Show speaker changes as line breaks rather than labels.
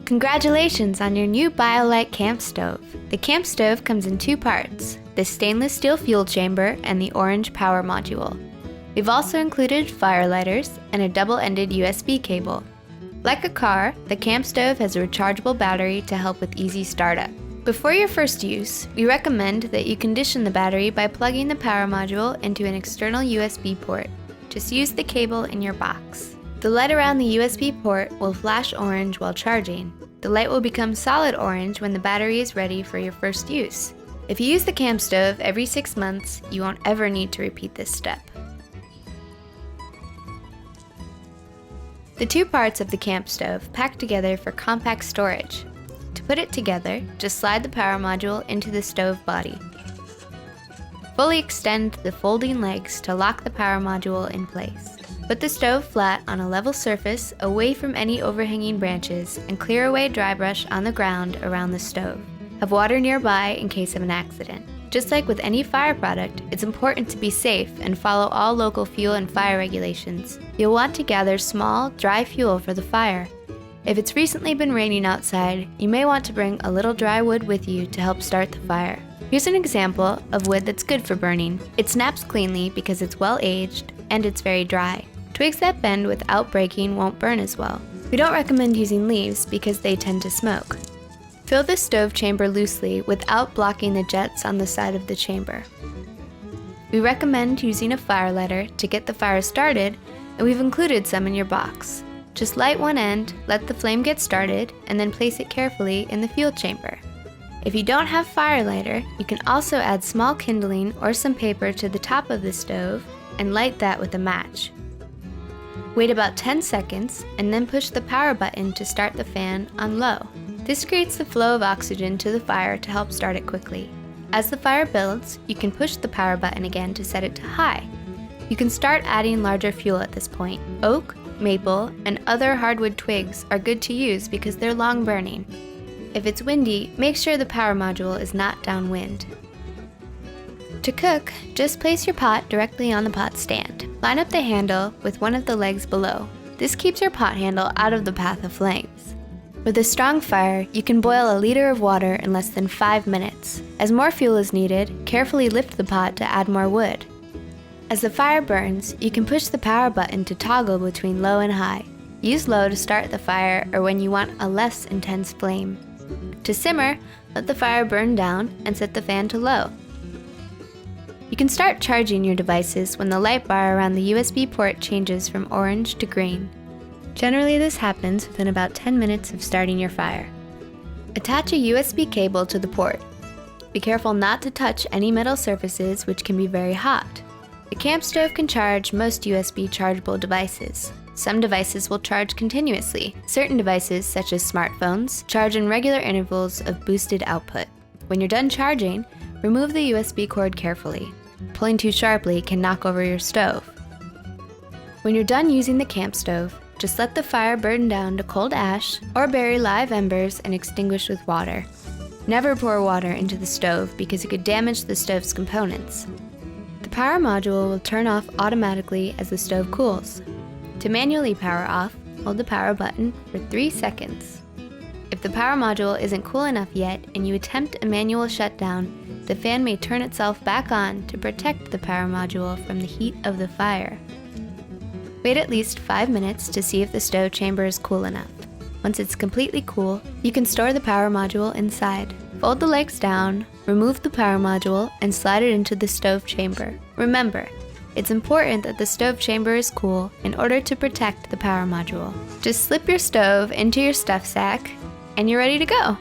Congratulations on your new BioLITE Campstove. The Campstove comes in two parts, the stainless steel fuel chamber and the orange power module. We've also included fire lighters and a double-ended USB cable. Like a car, the Campstove has a rechargeable battery to help with easy startup. Before your first use, we recommend that you condition the battery by plugging the power module into an external USB port. Just use the cable in your box. The light around the USB port will flash orange while charging. The light will become solid orange when the battery is ready for your first use. If you use the Campstove every 6 months, you won't ever need to repeat this step. The two parts of the Campstove pack together for compact storage. To put it together, just slide the power module into the stove body. Fully extend the folding legs to lock the power module in place. Put the stove flat on a level surface away from any overhanging branches and clear away dry brush on the ground around the stove. Have water nearby in case of an accident. Just like with any fire product, it's important to be safe and follow all local fuel and fire regulations. You'll want to gather small, dry fuel for the fire. If it's recently been raining outside, you may want to bring a little dry wood with you to help start the fire. Here's an example of wood that's good for burning. It snaps cleanly because it's well aged and it's very dry. Twigs that bend without breaking won't burn as well. We don't recommend using leaves because they tend to smoke. Fill the stove chamber loosely without blocking the jets on the side of the chamber. We recommend using a fire lighter to get the fire started, and we've included some in your box. Just light one end, let the flame get started, and then place it carefully in the fuel chamber. If you don't have fire lighter, you can also add small kindling or some paper to the top of the stove and light that with a match. Wait about 10 seconds and then push the power button to start the fan on low. This creates the flow of oxygen to the fire to help start it quickly. As the fire builds, you can push the power button again to set it to high. You can start adding larger fuel at this point. Oak, maple, and other hardwood twigs are good to use because they're long burning. If it's windy, make sure the power module is not downwind. To cook, just place your pot directly on the pot stand. Line up the handle with one of the legs below. This keeps your pot handle out of the path of flames. With a strong fire, you can boil a liter of water in less than 5 minutes. As more fuel is needed, carefully lift the pot to add more wood. As the fire burns, you can push the power button to toggle between low and high. Use low to start the fire or when you want a less intense flame. To simmer, let the fire burn down and set the fan to low. You can start charging your devices when the light bar around the USB port changes from orange to green. Generally, this happens within about 10 minutes of starting your fire. Attach a USB cable to the port. Be careful not to touch any metal surfaces, which can be very hot. The Campstove can charge most USB chargeable devices. Some devices will charge continuously. Certain devices, such as smartphones, charge in regular intervals of boosted output. When you're done charging, remove the USB cord carefully. Pulling too sharply can knock over your stove. When you're done using the Campstove, just let the fire burn down to cold ash or bury live embers and extinguish with water. Never pour water into the stove because it could damage the stove's components. The power module will turn off automatically as the stove cools. To manually power off, hold the power button for 3 seconds. If the power module isn't cool enough yet and you attempt a manual shutdown, the fan may turn itself back on to protect the power module from the heat of the fire. Wait at least 5 minutes to see if the stove chamber is cool enough. Once it's completely cool, you can store the power module inside. Fold the legs down, remove the power module, and slide it into the stove chamber. Remember, it's important that the stove chamber is cool in order to protect the power module. Just slip your stove into your stuff sack, and you're ready to go.